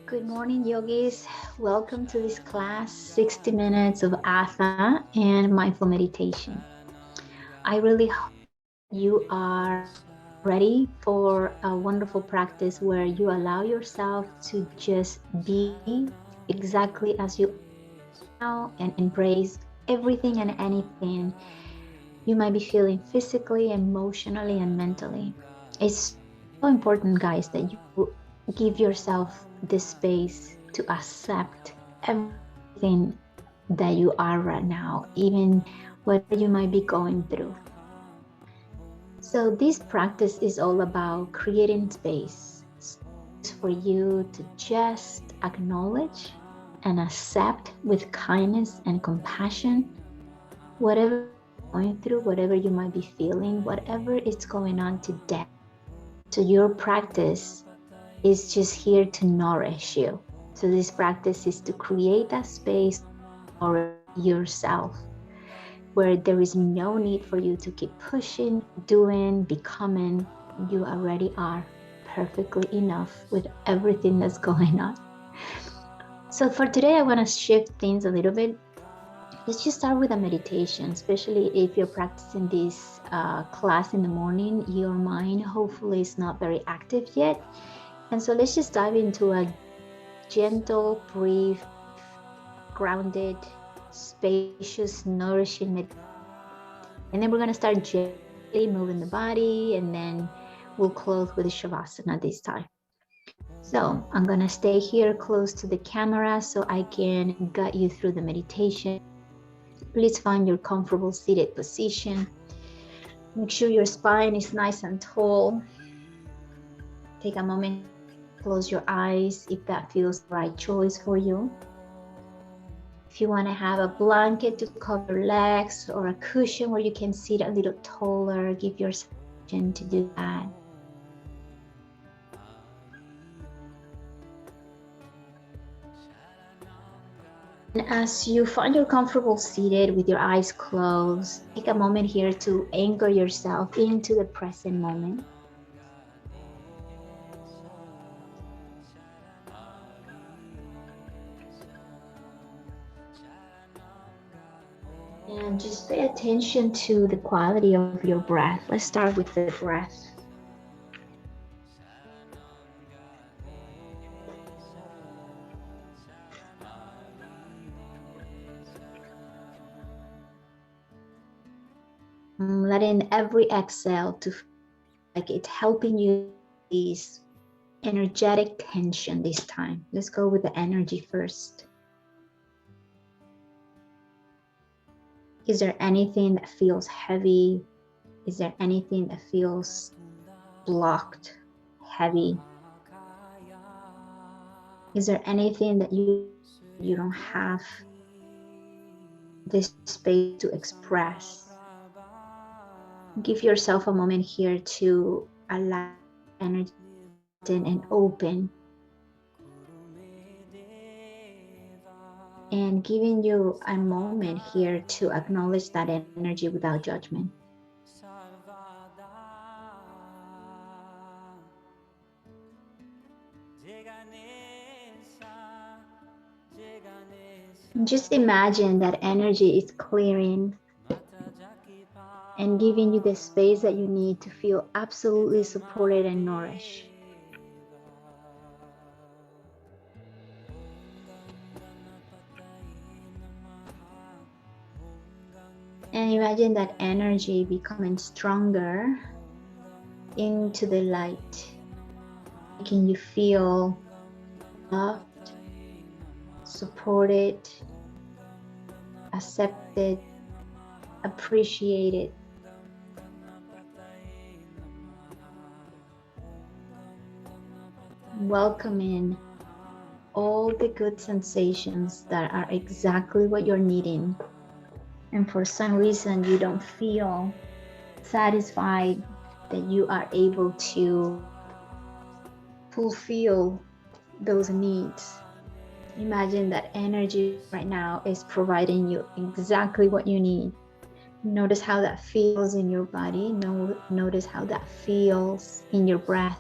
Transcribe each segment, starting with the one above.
Good morning, yogis. Welcome to this class, 60 minutes of Hatha and mindful meditation. I really hope you are ready for a wonderful practice where you allow yourself to just be exactly as you are now and embrace everything and anything you might be feeling physically, emotionally, and mentally. It's so important, guys, that you give yourself the space to accept everything that you are right now, even whatever you might be going through. So this practice is all about creating space for you to just acknowledge and accept with kindness and compassion whatever you might be going through, whatever you might be feeling, whatever is going on today. So your practice is just here to nourish you. So this practice is to create that space to nourish yourself, where there is no need for you to keep pushing, doing, becoming. You already are perfectly enough with everything that's going on. So for today, I want to shift things a little bit. Let's just start with a meditation, especially if you're practicing this class in the morning. Your mind hopefully is not very active yet. And so let's just dive into a gentle, brief, grounded, spacious, nourishing meditation. And then we're going to start gently moving the body, and then we'll close with the Shavasana this time. So I'm going to stay here close to the camera so I can guide you through the meditation. Please find your comfortable seated position. Make sure your spine is nice and tall. Take a moment here to close your eyes if that feels the right choice for you. If you want to have a blanket to cover your legs or a cushion where you can sit a little taller, give yourself permission to do that. And as you find your comfortable seated with your eyes closed, take a moment here to anchor yourself into the present moment. And just pay attention to the quality of your breath. Let's start with the breath. Letting every exhale to feel like it's helping you to release energetic tension this time. Let's go with the energy first. Is there anything that feels heavy? Is there anything that feels blocked, heavy? Is there anything that you feel like you don't have this space to express? Give yourself a moment here to allow that energy to soften and open. And giving you a moment here to acknowledge that energy without judgment. And just imagine that energy is clearing and giving you the space that you need to feel absolutely supported and nourished. And imagine that energy becoming stronger into the light, making you feel loved, supported, accepted, appreciated. Welcoming all the good sensations that are exactly what you're needing. And for some reason you don't feel satisfied that you are able to fulfill those needs. Imagine that energy right now is providing you exactly what you need. Notice how that feels in your body. Notice how that feels in your breath.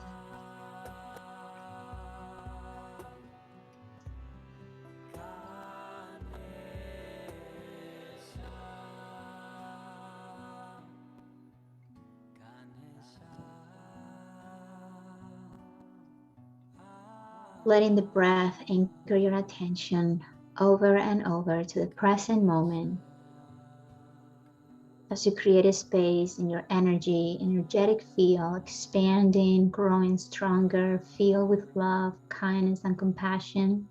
letting the breath anchor your attention over and over to the present moment as you create a space in your energetic field, expanding, growing stronger, filled with love, kindness, and compassion.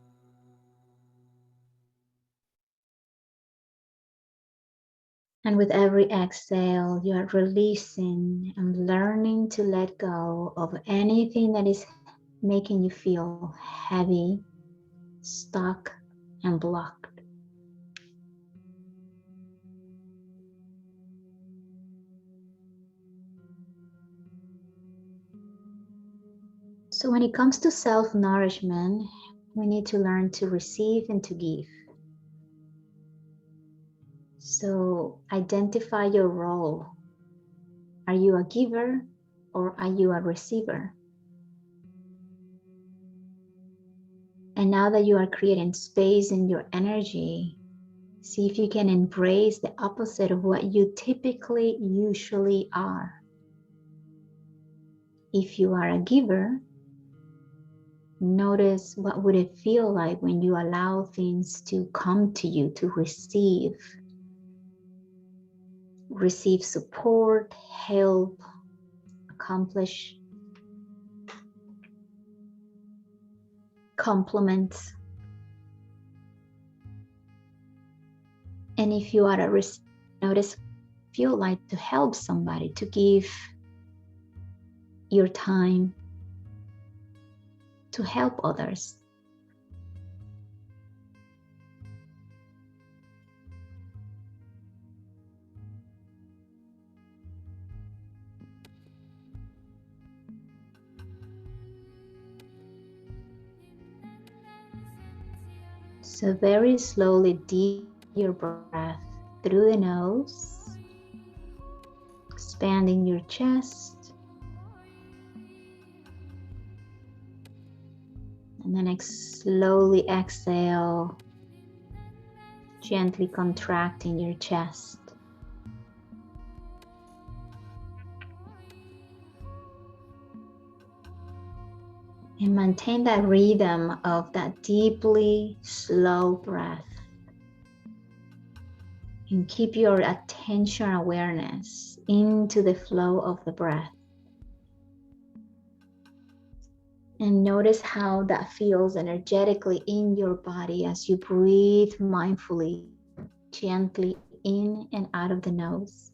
And with every exhale, you are releasing and learning to let go of anything that is making you feel heavy, stuck, and blocked. So when it comes to self-nourishment, we need to learn to receive and to give. So identify your role. Are you a giver or are you a receiver? And now that you are creating space in your energy, see if you can embrace the opposite of what you typically usually are. If you are a giver, notice what would it feel like when you allow things to come to you, to receive support, help, accomplish, compliments. And if you are a receiver, notice what it feel like to help somebody, to give your time, to help others. So very slowly deep your breath through the nose, expanding your chest, and then slowly exhale, gently contracting your chest. And maintain that rhythm of that deeply slow breath. And keep your attention awareness into the flow of the breath. And notice how that feels energetically in your body as you breathe mindfully, gently in and out of the nose.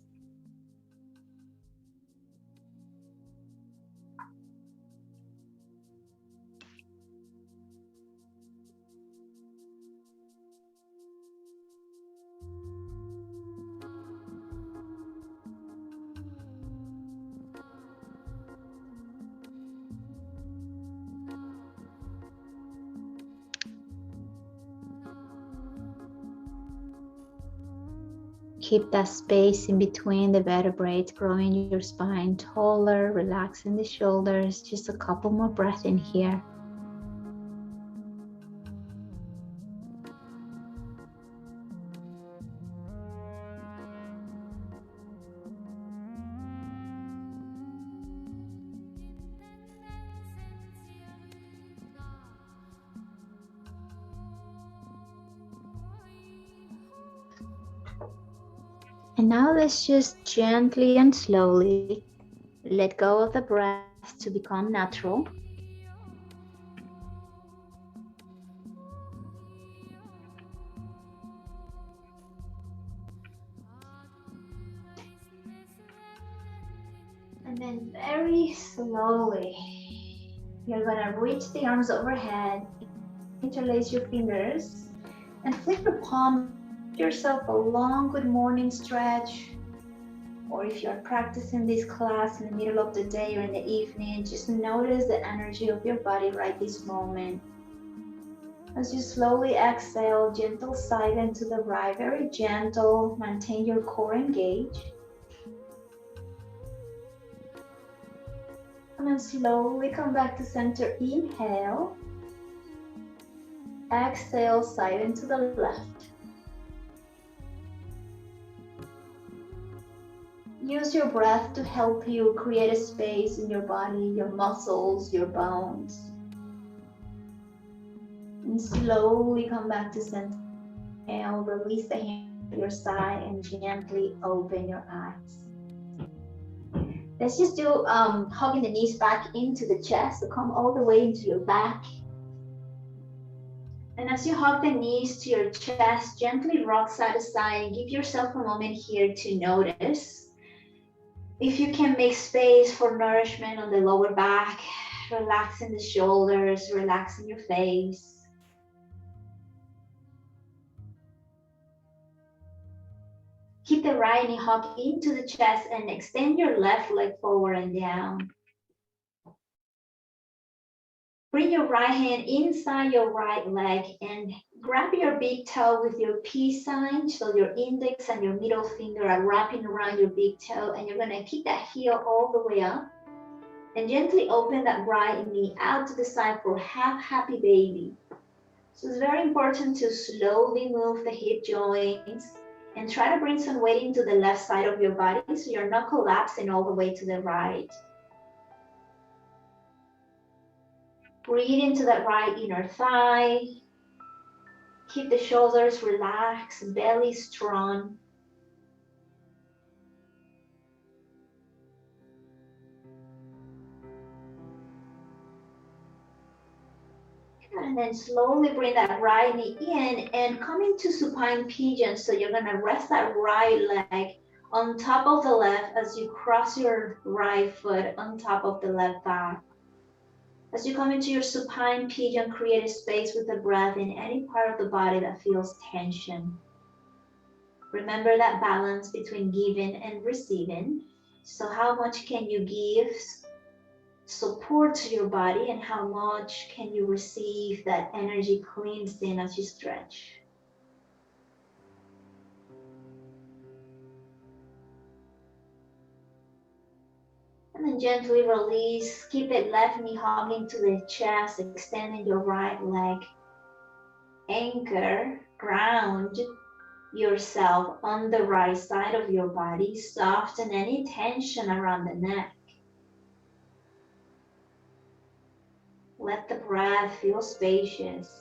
Keep that space in between the vertebrae, growing your spine taller, relaxing the shoulders. Just a couple more breaths in here. And now let's just gently and slowly let go of the breath to become natural. And then very slowly, you're gonna reach the arms overhead, interlace your fingers, and flip your palm. Give yourself a long good morning stretch. Or if you're practicing this class in the middle of the day or in the evening, just notice the energy of your body right this moment. As you slowly exhale, gentle silent to the right, very gentle, maintain your core engaged. And then slowly come back to center, inhale. Exhale, silent to the left. Use your breath to help you create a space in your body, your muscles, your bones. And slowly come back to center. Inhale, release the hands to your side and gently open your eyes. Let's just do hugging the knees back into the chest, so come all the way into your back. And as you hug the knees to your chest, gently rock side to side and give yourself a moment here to notice. If you can make space for nourishment on the lower back, relaxing the shoulders, relaxing your face. Keep the right knee hug into the chest and extend your left leg forward and down. Bring your right hand inside your right leg and grab your big toe with your peace sign. So your index and your middle finger are wrapping around your big toe, and you're gonna kick that heel all the way up. And gently open that right knee out to the side for half happy baby. So it's very important to slowly move the hip joints and try to bring some weight into the left side of your body so you're not collapsing all the way to the right. Breathe into that right inner thigh. Keep the shoulders relaxed, belly strong. And then slowly bring that right knee in and come into supine pigeon. So you're gonna rest that right leg on top of the left as you cross your right foot on top of the left thigh. As you come into your supine pigeon, create a space with the breath in any part of the body that feels tension. Remember that balance between giving and receiving. So how much can you give support to your body, and how much can you receive that energy cleansed in as you stretch? And then gently release. Keep that left knee hugging to the chest, extending your right leg. Anchor, ground yourself on the right side of your body. Soften any tension around the neck. Let the breath feel spacious.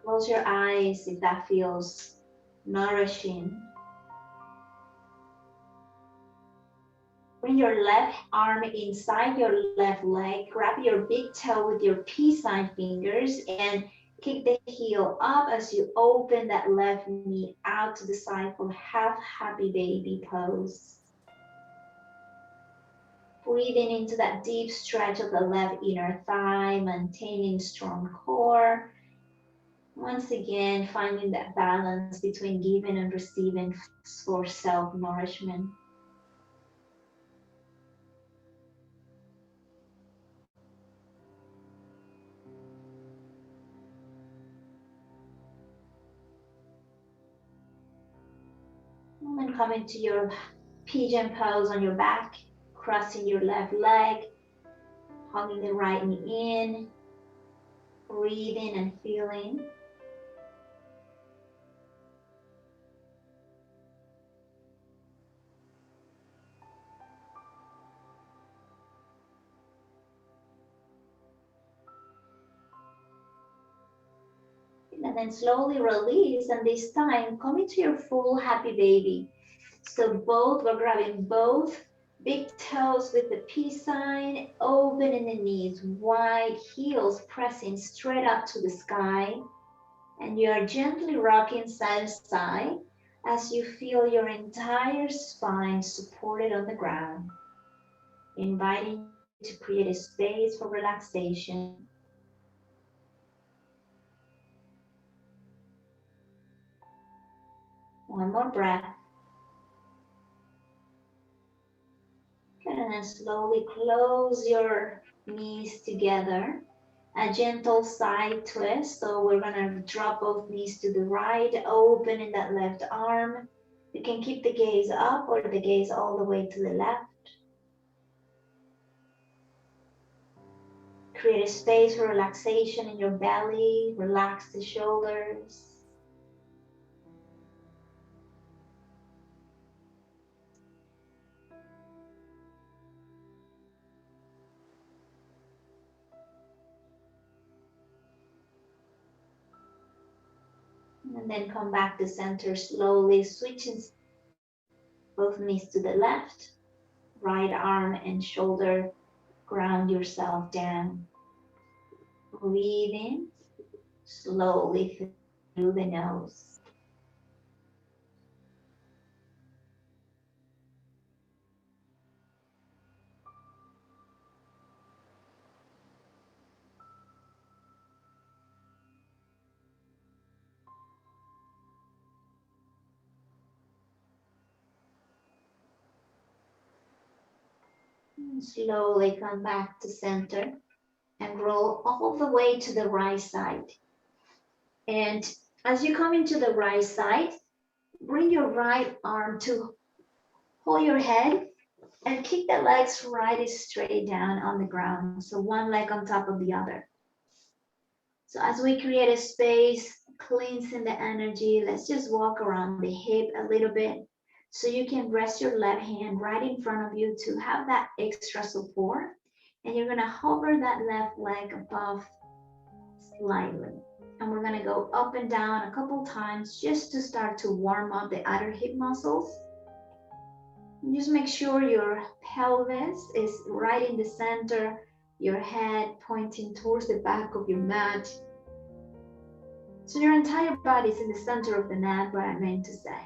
Close your eyes if that feels nourishing. Bring your left arm inside your left leg. Grab your big toe with your peace sign fingers and kick the heel up as you open that left knee out to the side for half happy baby pose. Breathing into that deep stretch of the left inner thigh, maintaining strong core. Once again, finding that balance between giving and receiving for self-nourishment. And then come into your pigeon pose on your back, crossing your left leg, hugging the right knee in, breathing and feeling. And then slowly release, and this time come into your full happy baby. So we're grabbing both big toes with the peace sign, opening the knees wide, heels pressing straight up to the sky. And you are gently rocking side to side as you feel your entire spine supported on the ground, inviting you to create a space for relaxation. One more breath. And then slowly close your knees together. A gentle side twist. So we're gonna drop both knees to the right, opening that left arm. You can keep the gaze up or the gaze all the way to the left. Create a space for relaxation in your belly. Relax the shoulders. And then come back to center slowly, switching both knees to the left, right arm and shoulder, ground yourself down. Breathe in slowly through the nose. And slowly come back to center and roll all the way to the right side. And as you come into the right side, bring your right arm to hold your head and kick the legs right straight down on the ground. So one leg on top of the other. So as we create a space, cleansing the energy, let's just walk around the hip a little bit. So you can rest your left hand right in front of you to have that extra support. And you're gonna hover that left leg above slightly. And we're gonna go up and down a couple times just to start to warm up the outer hip muscles. And just make sure your pelvis is right in the center, your head pointing towards the back of your mat. So your entire body is in the center of the mat, what I meant to say.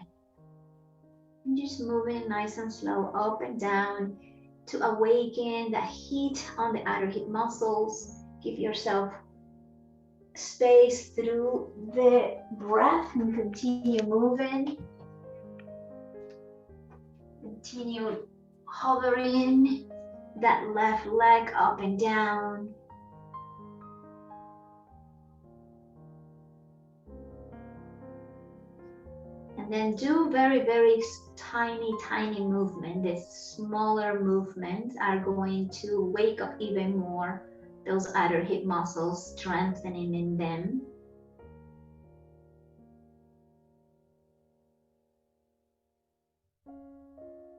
And just moving nice and slow up and down to awaken that heat on the outer hip muscles. Give yourself space through the breath and continue moving. Continue hovering that left leg up and down. And then do very, very tiny movement. These smaller movements are going to wake up even more those outer hip muscles, strengthening in them.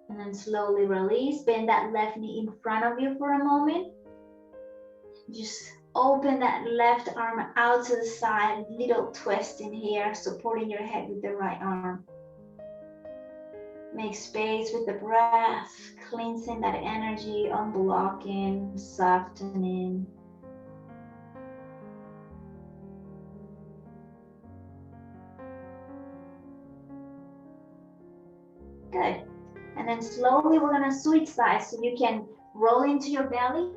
And then slowly release. Bend that left knee in front of you for a moment. Just open that left arm out to the side. Little twist in here, supporting your head with the right arm. Make space with the breath, cleansing that energy, unblocking, softening. Good. And then slowly we're gonna switch sides so you can roll into your belly,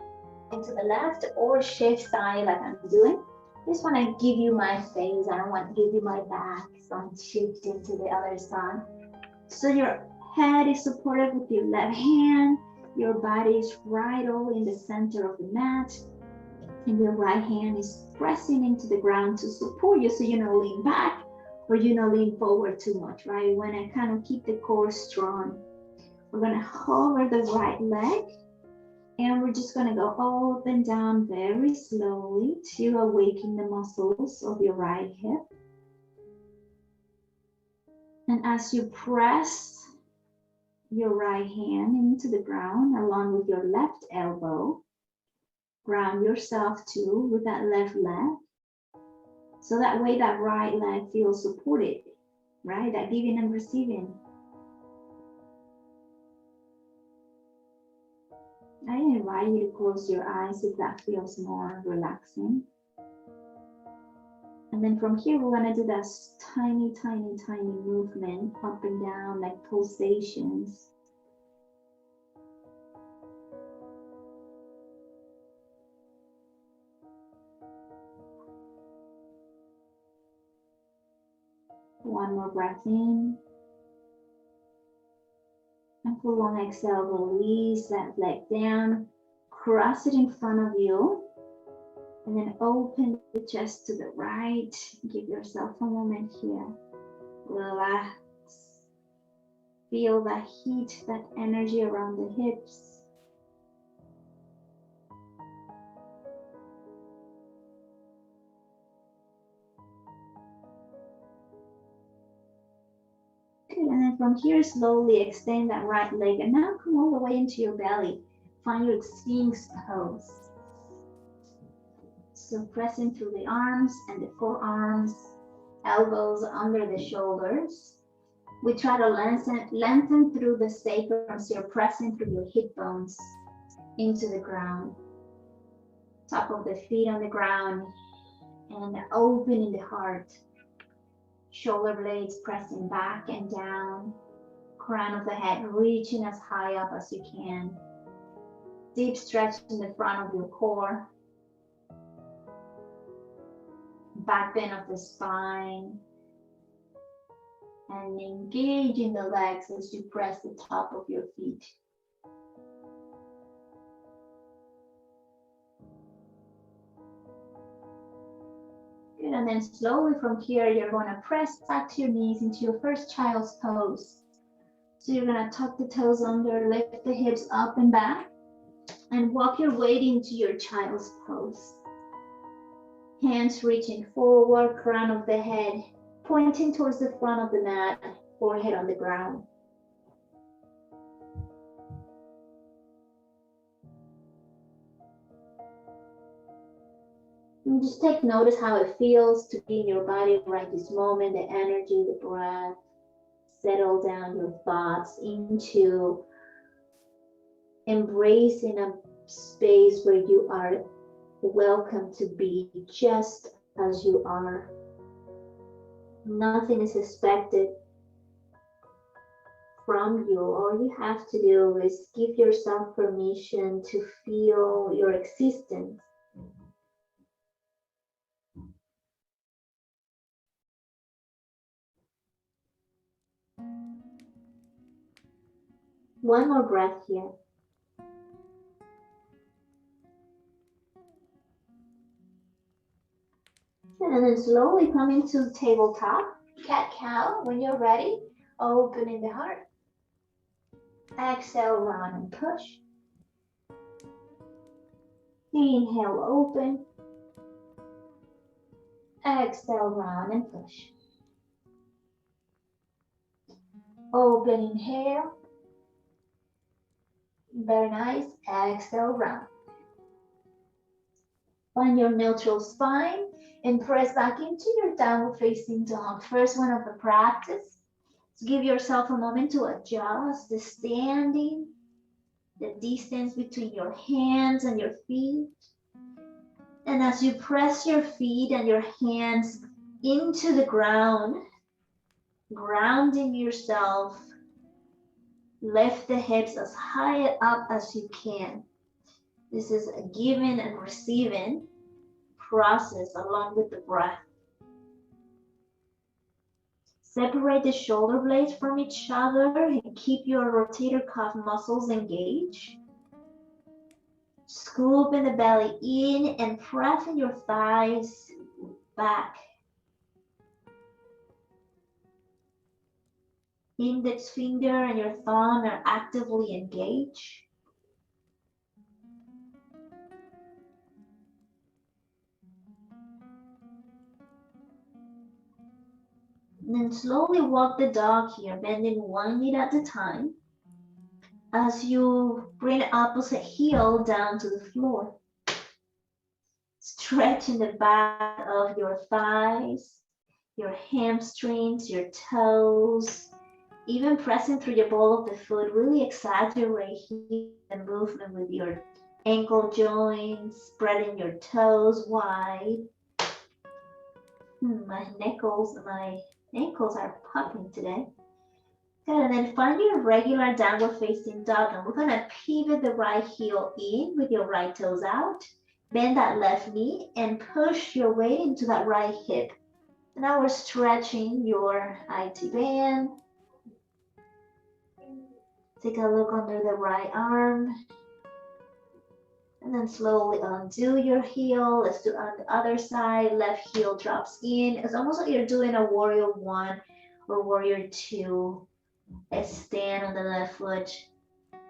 into the left, or shift side like I'm doing. I just wanna give you my face. I don't want to give you my back, so I'm shifting to the other side. So your head is supported with your left hand, your body is right all in the center of the mat, and your right hand is pressing into the ground to support you so you don't lean back or you don't lean forward too much, right? You wanna kind of keep the core strong. We're gonna hover the right leg and we're just gonna go up and down very slowly to awaken the muscles of your right hip. And as you press your right hand into the ground along with your left elbow, ground yourself too with that left leg. So that way that right leg feels supported, right? That giving and receiving. I invite you to close your eyes if that feels more relaxing. And then from here, we're gonna do that tiny movement up and down like pulsations. One more breath in. And for long exhale, release that leg down, cross it in front of you. And then open the chest to the right. Give yourself a moment here. Relax. Feel that heat, that energy around the hips. Good, and then from here, slowly extend that right leg and now come all the way into your belly. Find your Sphinx pose. So pressing through the arms and the forearms elbows under the shoulders. We try to lengthen through the sacrum, so you're pressing through your hip bones into the ground. Top of the feet on the ground and opening the heart. Shoulder blades pressing back and down. Crown of the head reaching as high up as you can. Deep stretch in the front of your core. Back bend of the spine. And engaging the legs as you press the top of your feet. Good, and then slowly from here, you're going to press back to your knees into your first child's pose. So you're going to tuck the toes under, lift the hips up and back, and walk your weight into your child's pose. Hands reaching forward, crown of the head pointing towards the front of the mat, forehead on the ground. And just take notice how it feels to be in your body right this moment, the energy, the breath. Settle down your thoughts into embracing a space where you are welcome to be just as you are. Nothing is expected from you. All you have to do is give yourself permission to feel your existence. One more breath here. And then slowly coming to the tabletop, cat-cow. When you're ready, opening the heart. Exhale, round and push. Inhale, open. Exhale, round and push. Open, inhale. Very nice. Exhale, round. Find your neutral spine and press back into your downward facing dog. First one of the practice. So give yourself a moment to adjust the standing, the distance between your hands and your feet. And as you press your feet and your hands into the ground, grounding yourself, lift the hips as high up as you can. This is a giving and receiving process along with the breath. Separate the shoulder blades from each other and keep your rotator cuff muscles engaged. Scooping the belly in and pressing your thighs back. Index finger and your thumb are actively engaged. And then slowly walk the dog here, bending one knee at a time as you bring the opposite heel down to the floor. Stretching the back of your thighs, your hamstrings, your toes, even pressing through your ball of the foot. Really exaggerate here the movement with your ankle joints, spreading your toes wide. My ankles are popping today. Good, and then find your regular downward facing dog, and we're gonna pivot the right heel in with your right toes out. Bend that left knee and push your weight into that right hip. Now we're stretching your IT band. Take a look under the right arm. And then slowly undo your heel. Let's do on the other side. Left heel drops in. It's almost like you're doing a warrior one or warrior two. Let's stand on the left foot.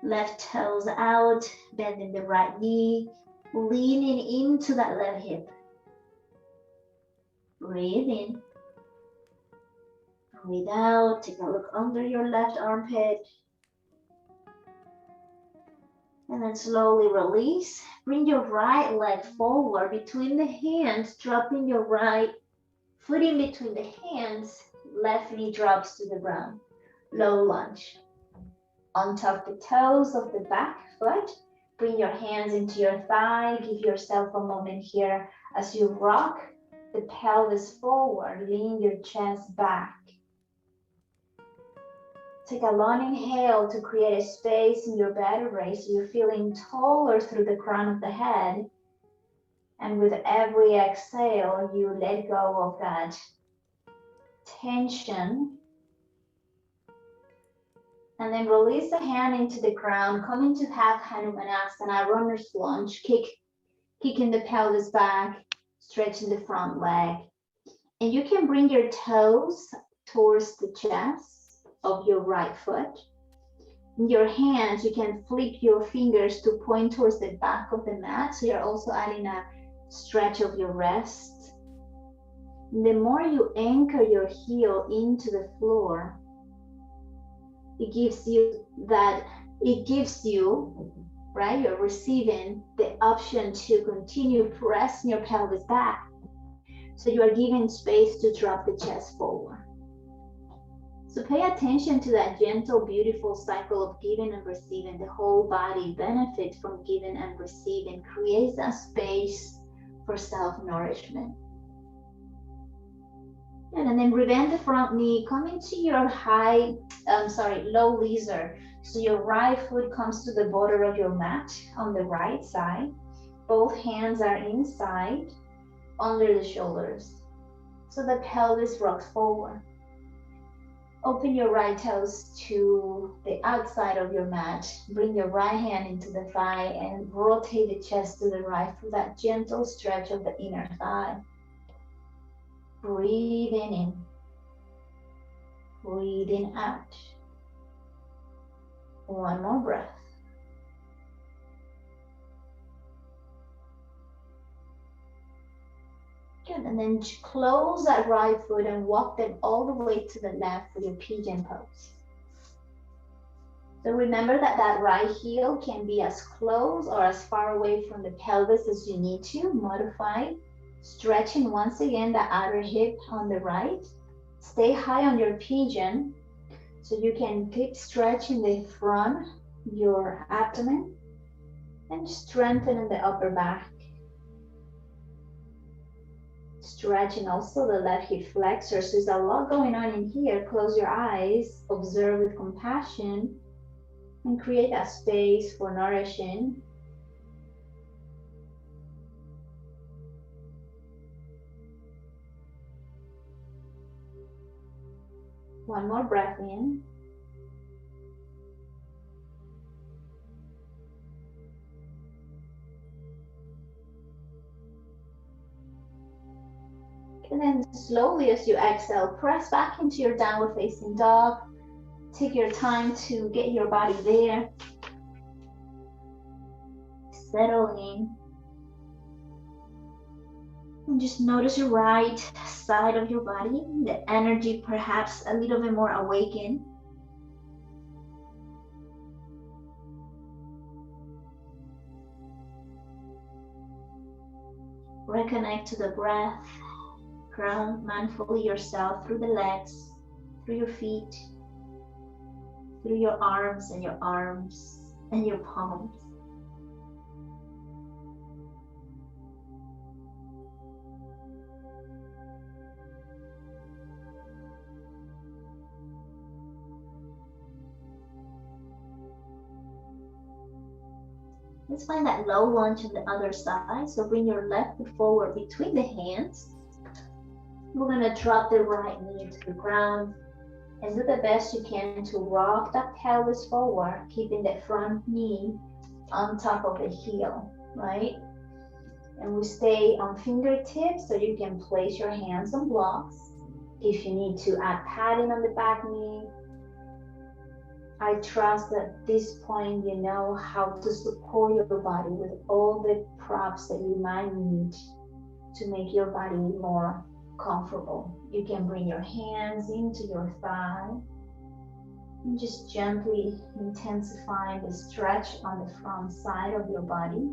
Left toes out. Bending the right knee. Leaning into that left hip. Breathe in. Breathe out. Take a look under your left armpit. And then slowly release. Bring your right leg forward between the hands, dropping your right Foot in between the hands, left knee drops to the ground. Low lunge. Untuck the toes of the back foot. Bring your hands into your thigh. Give yourself a moment here as you rock the pelvis forward. Lean your chest back. Take a long inhale to create a space in your vertebrae so you're feeling taller through the crown of the head. And with every exhale, you let go of that tension. And then release the hand into the ground. Come into half Hanumanasana, runner's lunge. Kicking the pelvis back, stretching the front leg. And you can bring your toes towards the chest of your right foot. In your hands, you can flip your fingers to point towards the back of the mat. So you're also adding a stretch of your wrist. The more you anchor your heel into the floor, it gives you, right? You're receiving the option to continue pressing your pelvis back. So you are giving space to drop the chest forward. So pay attention to that gentle, beautiful cycle of giving and receiving. The whole body benefits from giving and receiving. Creates a space for self-nourishment. And then bend the front knee, come into your low lizard. So your right foot comes to the border of your mat on the right side. Both hands are inside, under the shoulders. So the pelvis rocks forward. Open your right toes to the outside of your mat. Bring your right hand into the thigh and rotate the chest to the right for that gentle stretch of the inner thigh. Breathing in, breathing out. One more breath. Good, and then close that right foot and walk them all the way to the left for your pigeon pose. So remember that right heel can be as close or as far away from the pelvis as you need to. Modify. Stretching once again the outer hip on the right. Stay high on your pigeon so you can keep stretching the front, your abdomen, and strengthening the upper back. Stretching also the left hip flexor. So there's a lot going on in here. Close your eyes, observe with compassion, and create a space for nourishing. One more breath in. And then slowly as you exhale, press back into your downward facing dog. Take your time to get your body there. Settle in. And just notice your right side of your body, the energy perhaps a little bit more awakened. Reconnect to the breath. Ground mindfully yourself through the legs, through your feet, through your arms and your palms. Let's find that low lunge on the other side. So bring your left foot forward between the hands. We're going to drop the right knee to the ground and do the best you can to rock that pelvis forward, keeping the front knee on top of the heel, right? And we stay on fingertips so you can place your hands on blocks. If you need to add padding on the back knee, I trust that at this point you know how to support your body with all the props that you might need to make your body more comfortable. You can bring your hands into your thigh and just gently intensifying the stretch on the front side of your body.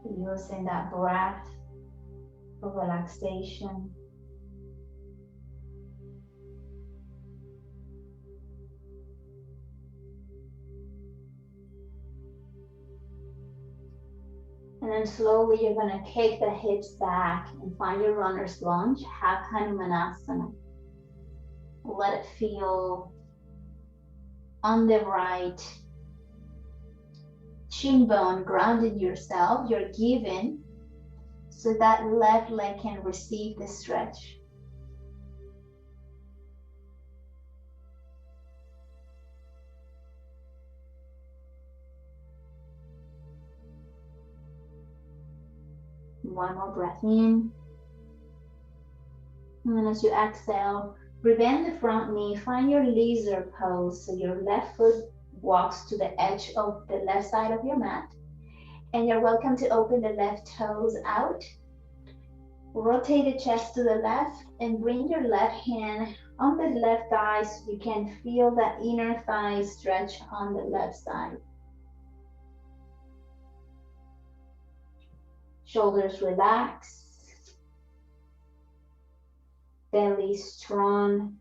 Using that breath of relaxation. And then slowly you're going to kick the hips back and find your runner's lunge, half Hanumanasana. Let it feel on the right shin bone, grounded yourself, you're given, so that left leg can receive the stretch. One more breath in. And then as you exhale, bend the front knee, find your lizard pose. So your left foot walks to the edge of the left side of your mat. And you're welcome to open the left toes out. Rotate the chest to the left and bring your left hand on the left thigh so you can feel that inner thigh stretch on the left side. Shoulders relax. Belly strong.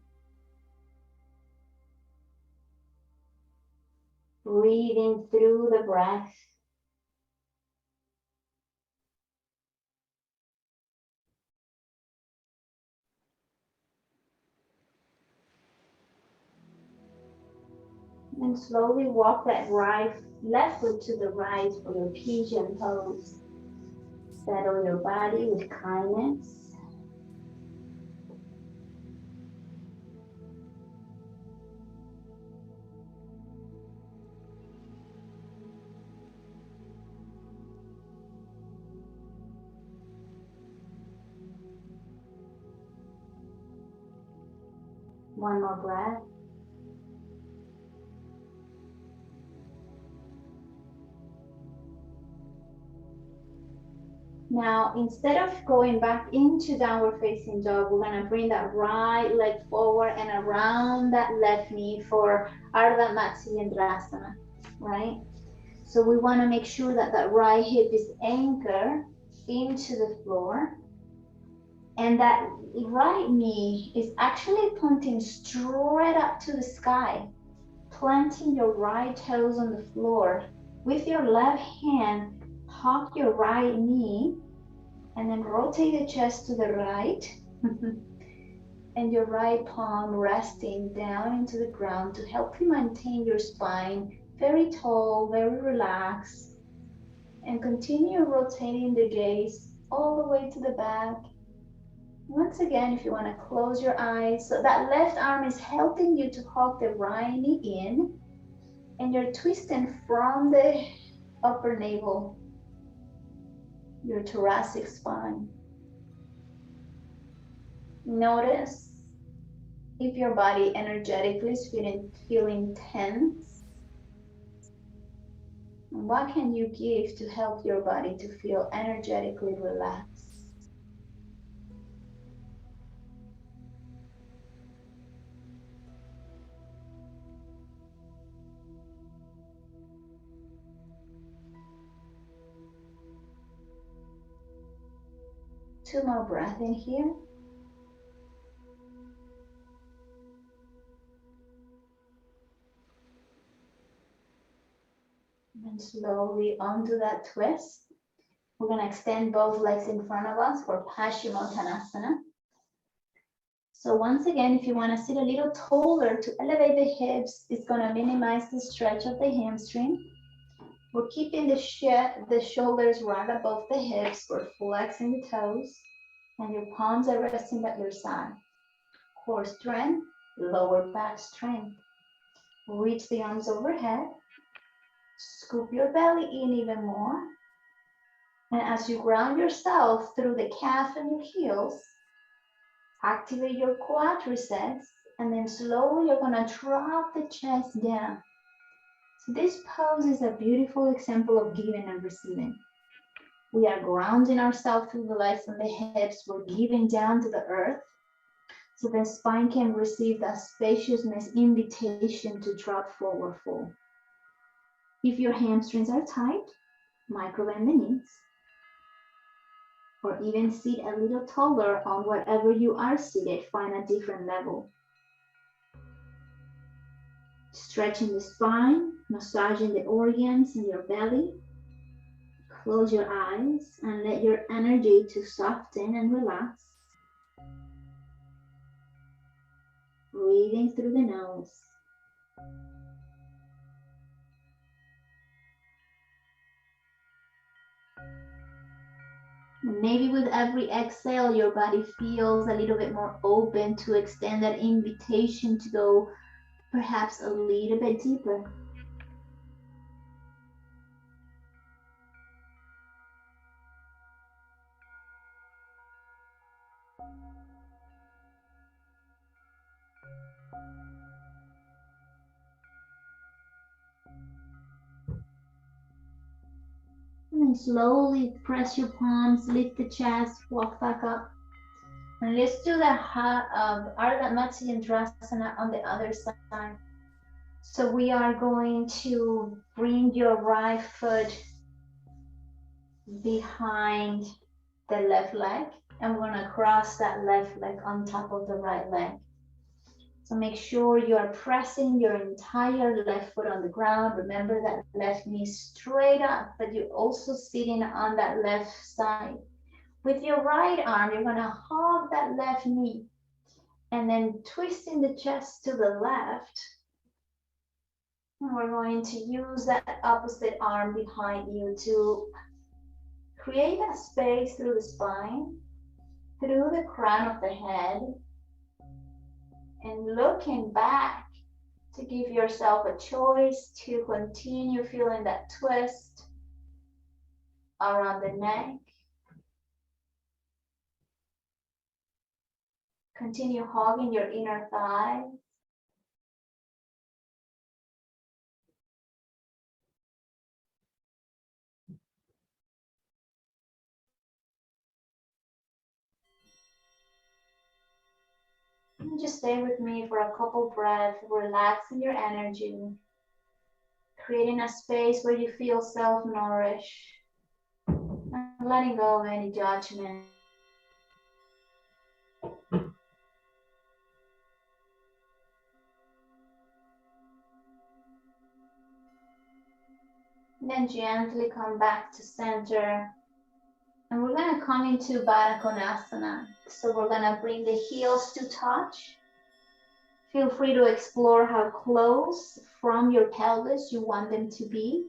Breathing through the breath. And slowly walk that left foot to the right for your pigeon pose. Settle your body with kindness. One more breath. Now, instead of going back into downward facing dog, we're gonna bring that right leg forward and around that left knee for Ardha Matsyendrasana, right? So we wanna make sure that that right hip is anchored into the floor. And that right knee is actually pointing straight up to the sky, planting your right toes on the floor. With your left hand, hug your right knee, and then rotate the chest to the right. And your right palm resting down into the ground to help you maintain your spine very tall, very relaxed. And continue rotating the gaze all the way to the back. Once again, if you want to close your eyes, so that left arm is helping you to hug the right knee in, and you're twisting from the upper navel, your thoracic spine. Notice if your body energetically is feeling tense. And what can you give to help your body to feel energetically relaxed? Two more breaths in here. And slowly onto that twist. We're going to extend both legs in front of us for Paschimottanasana. So once again, if you want to sit a little taller to elevate the hips, it's going to minimize the stretch of the hamstring. We're keeping the shoulders right above the hips. We're flexing the toes, and your palms are resting at your side. Core strength, lower back strength. Reach the arms overhead. Scoop your belly in even more. And as you ground yourself through the calf and your heels, activate your quadriceps, and then slowly you're gonna drop the chest down. So this pose is a beautiful example of giving and receiving. We are grounding ourselves through the legs and the hips. We're giving down to the earth, so the spine can receive that spaciousness invitation to drop forward full. If your hamstrings are tight, micro bend the knees. or even sit a little taller on whatever you are seated. Find a different level. Stretching the spine, massaging the organs in your belly. Close your eyes and let your energy to soften and relax. Breathing through the nose. Maybe with every exhale, your body feels a little bit more open to extend that invitation to go perhaps a little bit deeper. And then slowly press your palms, lift the chest, walk back up. And let's do the Ardha Matsyendrasana on the other side. So we are going to bring your right foot behind the left leg, and we're going to cross that left leg on top of the right leg. So make sure you are pressing your entire left foot on the ground. Remember that left knee straight up, but you're also sitting on that left side. With your right arm, you're going to hug that left knee and then twisting the chest to the left. And we're going to use that opposite arm behind you to create a space through the spine, through the crown of the head, and looking back to give yourself a choice to continue feeling that twist around the neck. Continue hugging your inner thigh. And just stay with me for a couple breaths, relaxing your energy, creating a space where you feel self-nourished, and letting go of any judgment. And then gently come back to center. And we're going to come into Baddha Konasana. So we're going to bring the heels to touch. Feel free to explore how close from your pelvis you want them to be.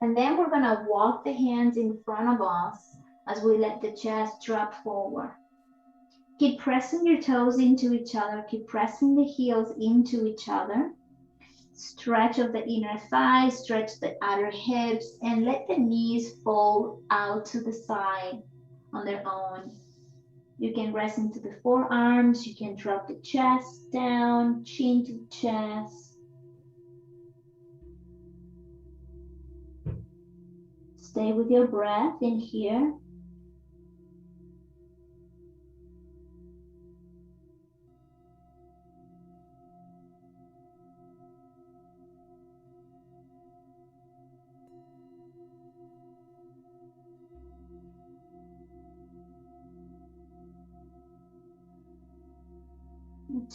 And then we're going to walk the hands in front of us as we let the chest drop forward. Keep pressing your toes into each other. Keep pressing the heels into each other. Stretch of the inner thighs, stretch the outer hips, and let the knees fall out to the side on their own. You can rest into the forearms, you can drop the chest down, chin to the chest. Stay with your breath in here.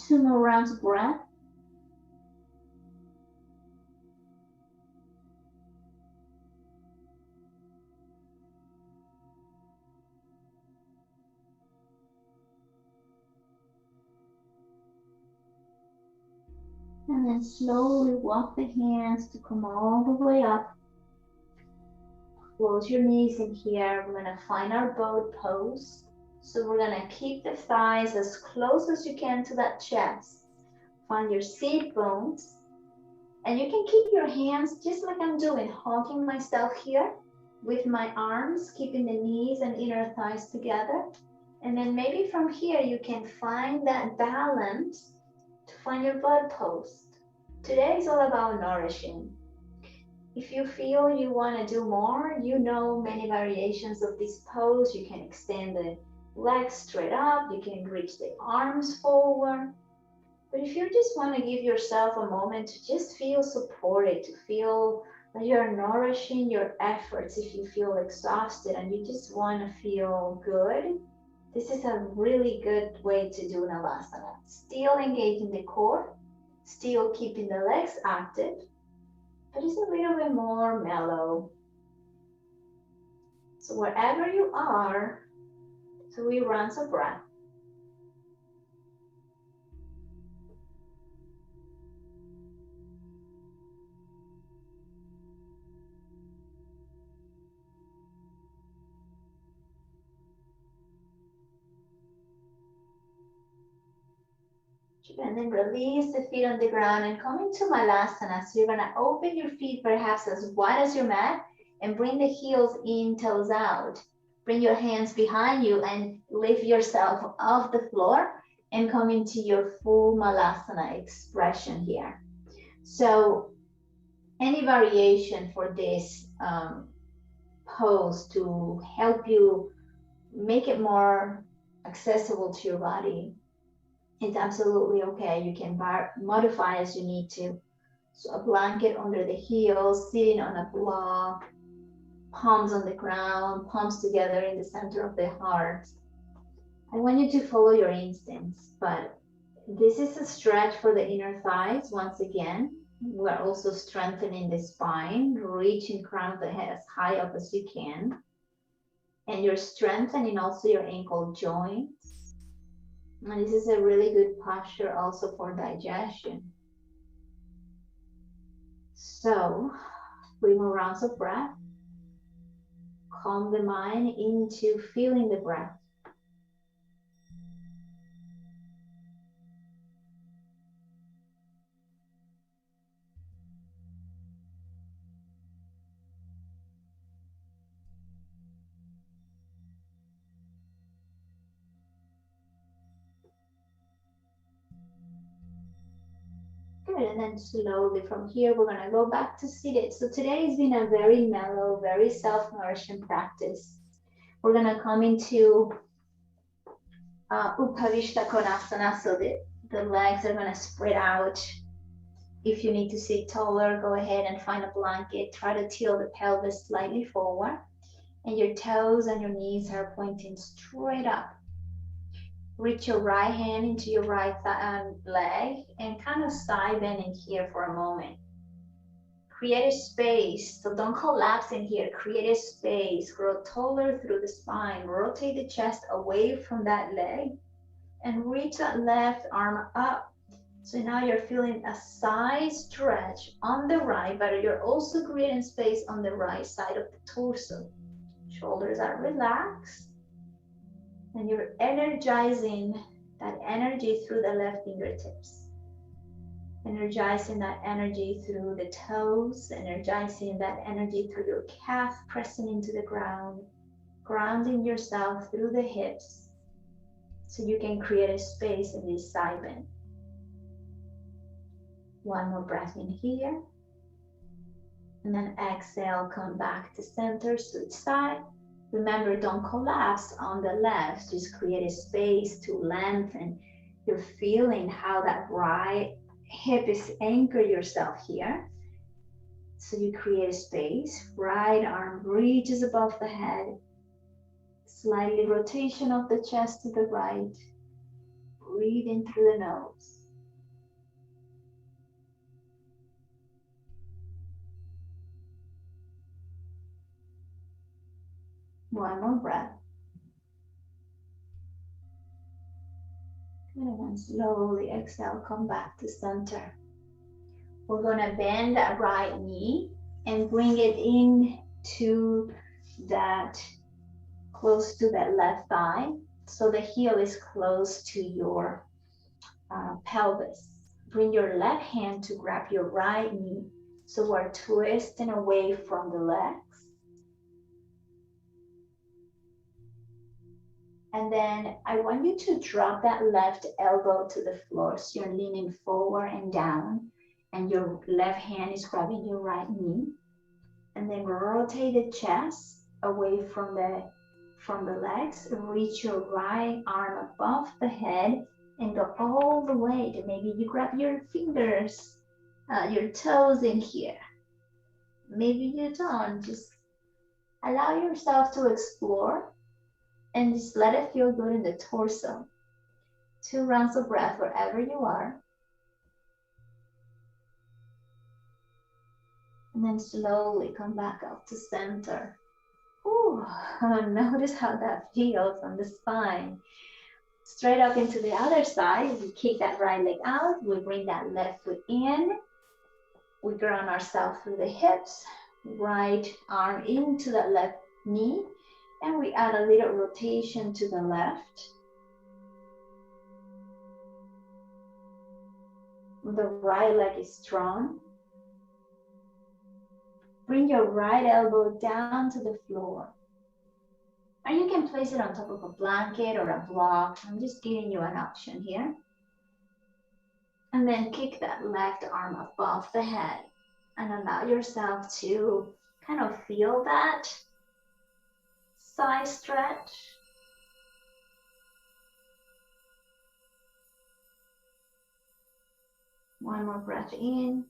Two more rounds of breath. And then slowly walk the hands to come all the way up. Close your knees in here. We're going to find our boat pose. So we're going to keep the thighs as close as you can to that chest. Find your seat bones. And you can keep your hands just like I'm doing, hugging myself here with my arms, keeping the knees and inner thighs together. And then maybe from here you can find that balance to find your butt pose. Today is all about nourishing. If you feel you want to do more, you know many variations of this pose. You can extend the legs straight up, you can reach the arms forward. But if you just want to give yourself a moment to just feel supported, to feel that you're nourishing your efforts if you feel exhausted and you just want to feel good. This is a really good way to do Nalasana. Still engaging the core, still keeping the legs active, but it's a little bit more mellow. So wherever you are, 3 rounds of breath. And then release the feet on the ground and come into Malasana. So you're going to open your feet perhaps as wide as your mat and bring the heels in, toes out. Bring your hands behind you and lift yourself off the floor and come into your full Malasana expression here. So any variation for this pose to help you make it more accessible to your body, it's absolutely okay. You can modify as you need to. So a blanket under the heels, sitting on a block, palms on the ground, palms together in the center of the heart. I want you to follow your instincts, but this is a stretch for the inner thighs. Once again, we're also strengthening the spine, reaching crown of the head as high up as you can. And you're strengthening also your ankle joints. And this is a really good posture also for digestion. So 3 more rounds of breath. Calm the mind into feeling the breath. Good, and then slowly from here, we're gonna go back to seated. So today has been a very mellow, very self-nourishing practice. We're gonna come into Upavishta Konasana, so the legs are gonna spread out. If you need to sit taller, go ahead and find a blanket. Try to tilt the pelvis slightly forward, and your toes and your knees are pointing straight up. Reach your right hand into your right leg and kind of side bend in here for a moment. Create a space, so don't collapse in here. Create a space, grow taller through the spine. Rotate the chest away from that leg and reach that left arm up. So now you're feeling a side stretch on the right, but you're also creating space on the right side of the torso. Shoulders are relaxed. And you're energizing that energy through the left fingertips. Energizing that energy through the toes, energizing that energy through your calf, pressing into the ground, grounding yourself through the hips so you can create a space in this side bend. 1 more breath in here. And then exhale, come back to center, switch side. Remember, don't collapse on the left. Just create a space to lengthen. You're feeling how that right hip is anchor yourself here. So you create a space. Right arm reaches above the head. Slightly rotation of the chest to the right. Breathe in through the nose. One more breath. And then slowly exhale, come back to center. We're gonna bend that right knee and bring it in to that, close to that left thigh. So the heel is close to your pelvis. Bring your left hand to grab your right knee. So we're twisting away from the legs. And then I want you to drop that left elbow to the floor. So you're leaning forward and down, and your left hand is grabbing your right knee. And then rotate the chest away from the legs. Reach your right arm above the head and go all the way. Maybe you grab your fingers, your toes in here. Maybe you don't. Just allow yourself to explore and just let it feel good in the torso. 2 rounds of breath wherever you are. And then slowly come back up to center. Ooh, notice how that feels on the spine. Straight up into the other side. We kick that right leg out. We bring that left foot in. We ground ourselves through the hips. Right arm into that left knee. And we add a little rotation to the left. The right leg is strong. Bring your right elbow down to the floor. And you can place it on top of a blanket or a block. I'm just giving you an option here. And then kick that left arm above the head and allow yourself to kind of feel that side stretch. One more breath in.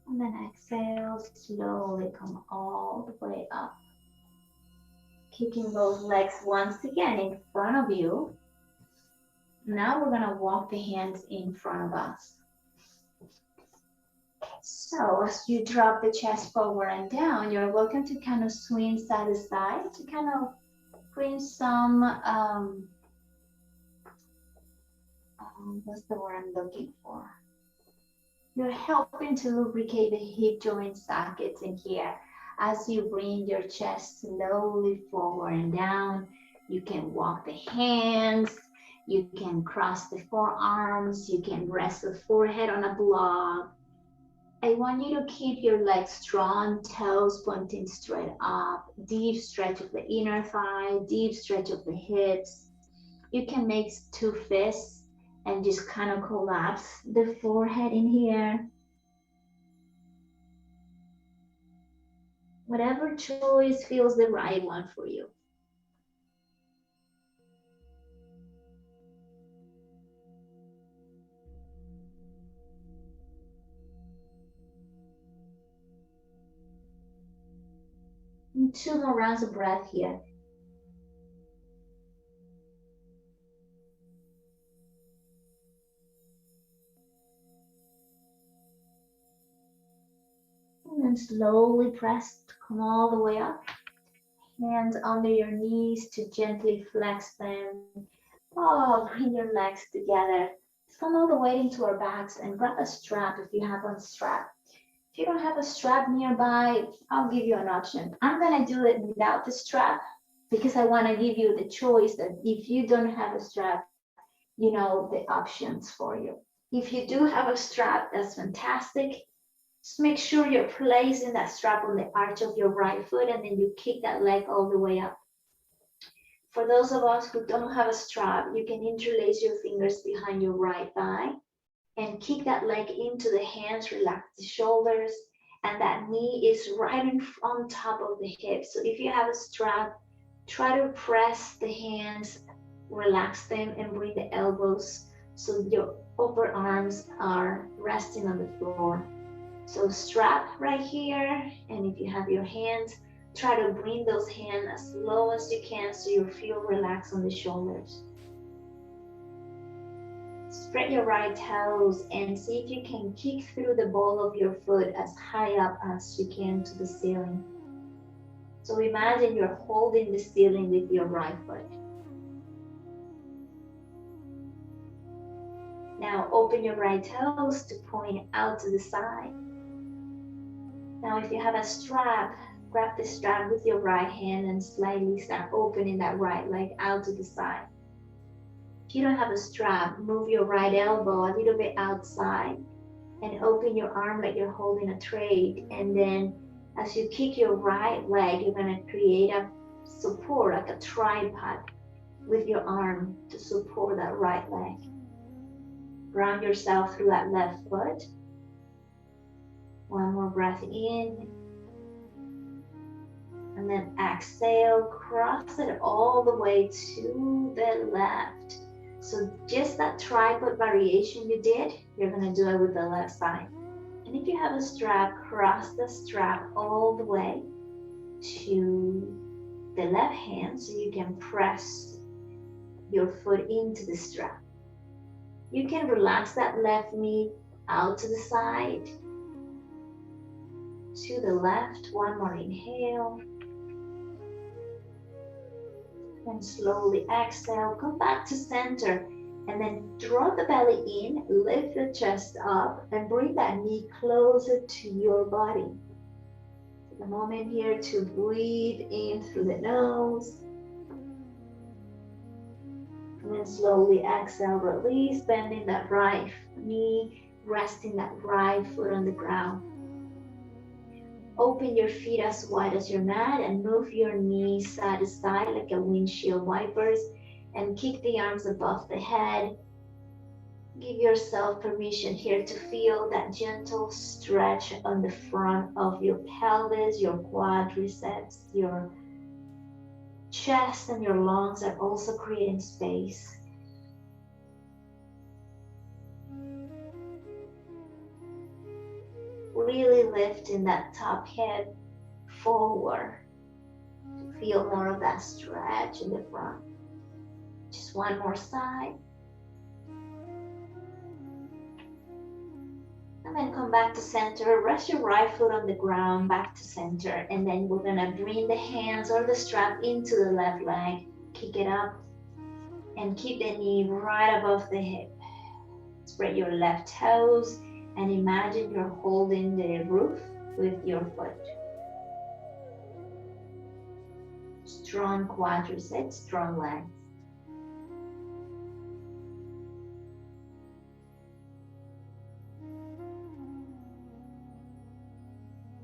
And then exhale, slowly come all the way up. Kicking both legs once again in front of you. Now we're gonna walk the hands in front of us. So as you drop the chest forward and down, you're welcome to kind of swing side to side to kind of bring some, what's the word I'm looking for? You're helping to lubricate the hip joint sockets in here. As you bring your chest slowly forward and down, you can walk the hands, you can cross the forearms, you can rest the forehead on a block. I want you to keep your legs strong, toes pointing straight up, deep stretch of the inner thigh, deep stretch of the hips. You can make 2 fists and just kind of collapse the forehead in here. Whatever choice feels the right one for you. And 2 more rounds of breath here. And then slowly press, come all the way up. Hands under your knees to gently flex them. Oh, bring your legs together. Let's come all the way into our backs and grab a strap if you have a strap. If you don't have a strap nearby, I'll give you an option. I'm gonna do it without the strap because I wanna give you the choice that if you don't have a strap, you know the options for you. If you do have a strap, that's fantastic. Just make sure you're placing that strap on the arch of your right foot and then you kick that leg all the way up. For those of us who don't have a strap, you can interlace your fingers behind your right thigh and kick that leg into the hands, relax the shoulders, and that knee is right on top of the hip. So if you have a strap, try to press the hands, relax them, and bring the elbows so your upper arms are resting on the floor. So strap right here, and if you have your hands, try to bring those hands as low as you can so you feel relaxed on the shoulders. Spread your right toes and see if you can kick through the ball of your foot as high up as you can to the ceiling. So imagine you're holding the ceiling with your right foot. Now open your right toes to point out to the side. Now if you have a strap, grab the strap with your right hand and slightly start opening that right leg out to the side. If you don't have a strap, move your right elbow a little bit outside and open your arm like you're holding a tray. And then as you kick your right leg, you're gonna create a support, like a tripod with your arm to support that right leg. Ground yourself through that left foot. One more breath in. And then exhale, cross it all the way to the left. So just that tripod variation you did, you're gonna do it with the left side. And if you have a strap, cross the strap all the way to the left hand so you can press your foot into the strap. You can relax that left knee out to the side, to the left. One more inhale. And slowly exhale, come back to center, and then draw the belly in, lift the chest up, and bring that knee closer to your body. Take a moment here to breathe in through the nose. And then slowly exhale, release, bending that right knee, resting that right foot on the ground. Open your feet as wide as your mat and move your knees side to side like a windshield wipers, and kick the arms above the head. Give yourself permission here to feel that gentle stretch on the front of your pelvis, your quadriceps, your chest and your lungs are also creating space. Really lifting that top hip forward to feel more of that stretch in the front. Just one more side. And then come back to center. Rest your right foot on the ground, back to center. And then we're gonna bring the hands or the strap into the left leg. Kick it up and keep the knee right above the hip. Spread your left toes and imagine you're holding the roof with your foot. Strong quadriceps, strong legs.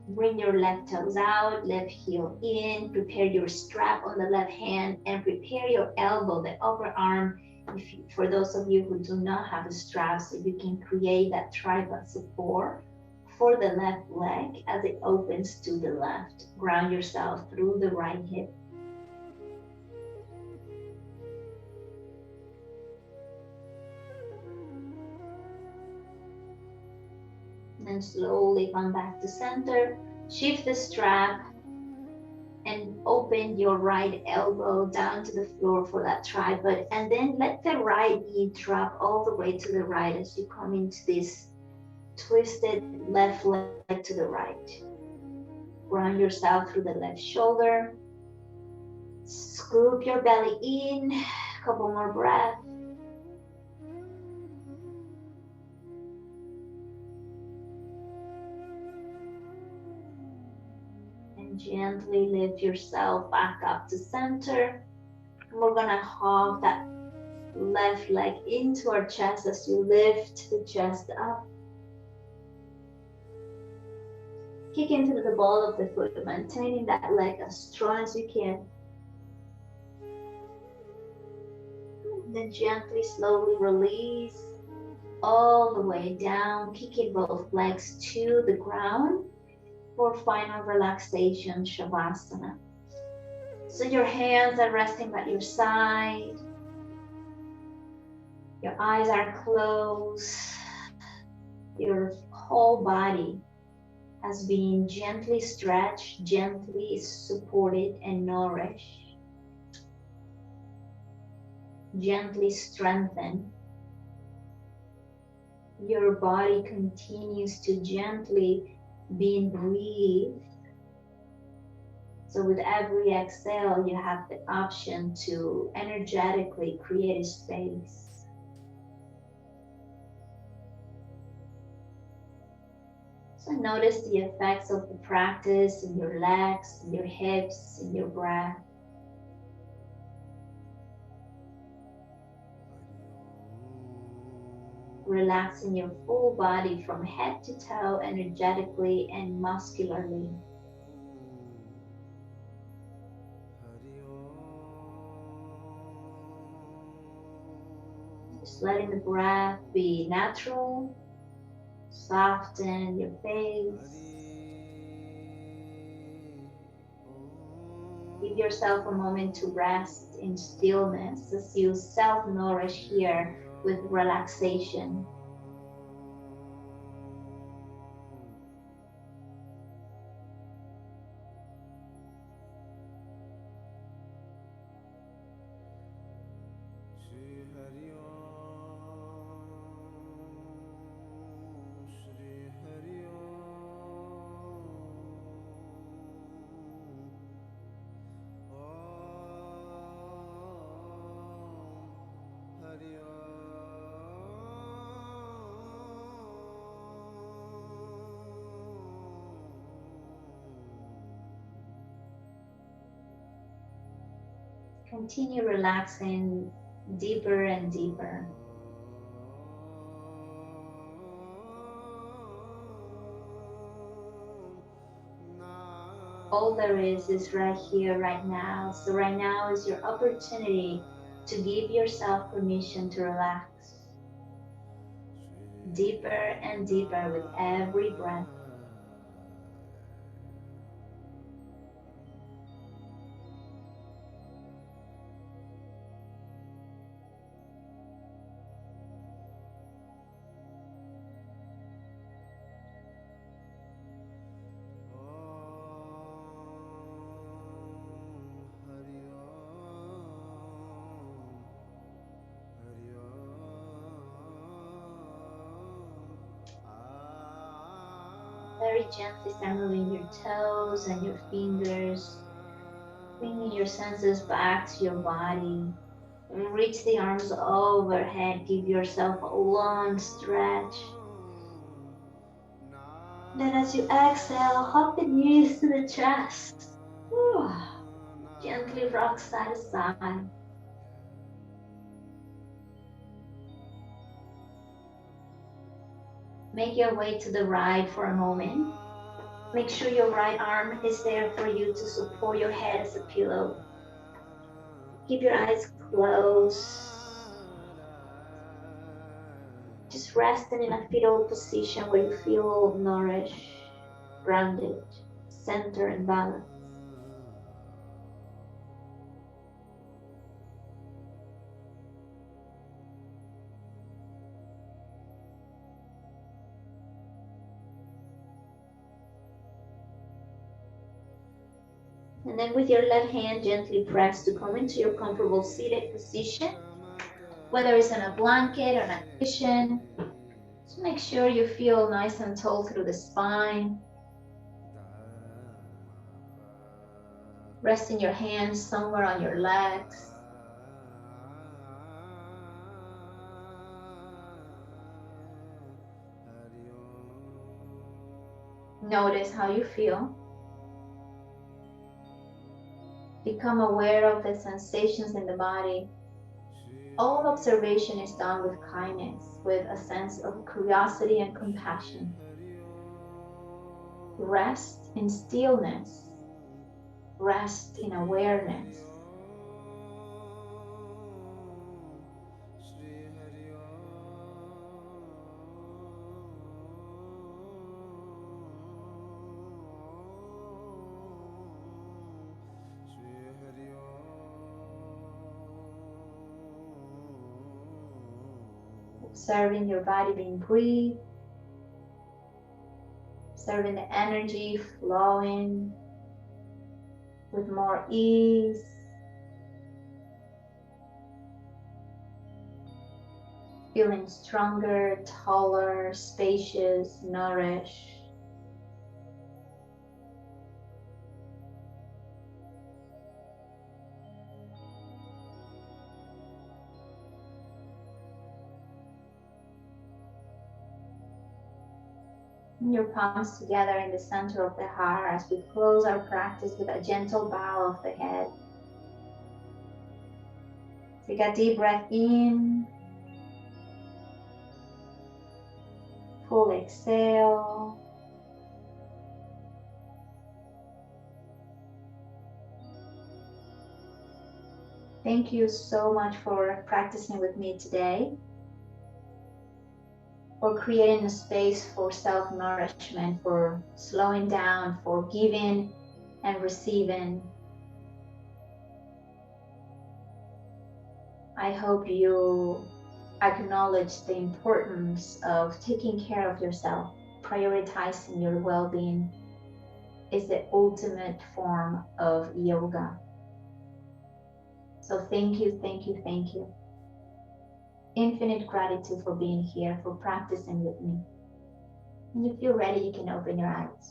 Bring your left toes out, left heel in, prepare your strap on the left hand, and prepare your elbow, the upper arm, for those of you who do not have a strap, so you can create that tripod support for the left leg as it opens to the left. Ground yourself through the right hip. And then slowly come back to center. Shift the strap and open your right elbow down to the floor for that tripod. And then let the right knee drop all the way to the right as you come into this twisted left leg to the right. Ground yourself through the left shoulder. Scoop your belly in. A couple more breaths. Gently lift yourself back up to center. And we're gonna hug that left leg into our chest as you lift the chest up. Kick into the ball of the foot, maintaining that leg as strong as you can. And then gently, slowly release all the way down, kicking both legs to the ground. For final relaxation, Shavasana. So your hands are resting by your side. Your eyes are closed. Your whole body has been gently stretched, gently supported and nourished. Gently strengthened. Your body continues to gently being breathed. So with every exhale, you have the option to energetically create a space. So notice the effects of the practice in your legs, in your hips, in your breath. Relaxing your full body from head to toe energetically and muscularly. Just letting the breath be natural, soften your face. Give yourself a moment to rest in stillness as you self-nourish here with relaxation. Continue relaxing deeper and deeper. All there is right here, right now. So right now is your opportunity to give yourself permission to relax deeper and deeper with every breath. Very gently start moving your toes and your fingers, bringing your senses back to your body. Reach the arms overhead, give yourself a long stretch. Then as you exhale, hug the knees to the chest. Whew. Gently rock side to side. Make your way to the right for a moment. Make sure your right arm is there for you to support your head as a pillow. Keep your eyes closed. Just resting in a fetal position where you feel nourished, grounded, centered, and balanced. And then with your left hand, gently press to come into your comfortable seated position, whether it's on a blanket or on a cushion. Just make sure you feel nice and tall through the spine. Resting your hands somewhere on your legs. Notice how you feel. Become aware of the sensations in the body. All observation is done with kindness, with a sense of curiosity and compassion. Rest in stillness. Rest in awareness. Observing your body being breathed, observing the energy flowing with more ease. Feeling stronger, taller, spacious, nourished. Your palms together in the center of the heart as we close our practice with a gentle bow of the head. Take a deep breath in. Full exhale. Thank you so much for practicing with me today, for creating a space for self-nourishment, for slowing down, for giving and receiving. I hope you acknowledge the importance of taking care of yourself. Prioritizing your well-being is the ultimate form of yoga. So thank you, thank you, thank you. Infinite gratitude for being here, for practicing with me. When you feel ready, you can open your eyes.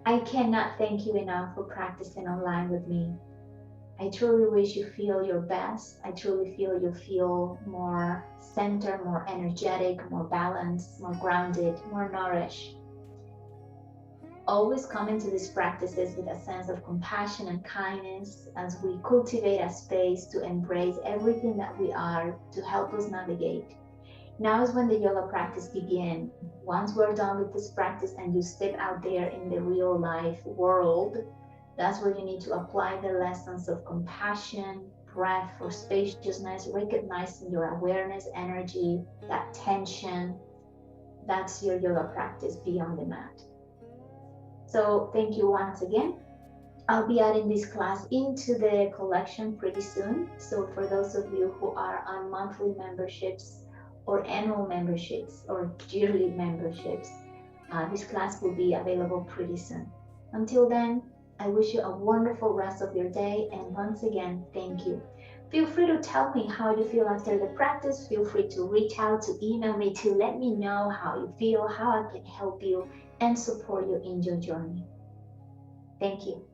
I cannot thank you enough for practicing online with me. I truly wish you feel your best. I truly feel you feel more centered, more energetic, more balanced, more grounded, more nourished. always come into these practices with a sense of compassion and kindness as we cultivate a space to embrace everything that we are to help us navigate. Now is when the yoga practice begins. Once we're done with this practice and you step out there in the real life world, that's where you need to apply the lessons of compassion, breath for spaciousness, recognizing your awareness, energy, that tension. That's your yoga practice beyond the mat. So thank you once again. I'll be adding this class into the collection pretty soon. So for those of you who are on monthly memberships or annual memberships or yearly memberships, this class will be available pretty soon. Until then, I wish you a wonderful rest of your day, and once again, thank you. Feel free to tell me how you feel after the practice. Feel free to reach out, to email me, to let me know how you feel, how I can help you and support you in your journey. Thank you.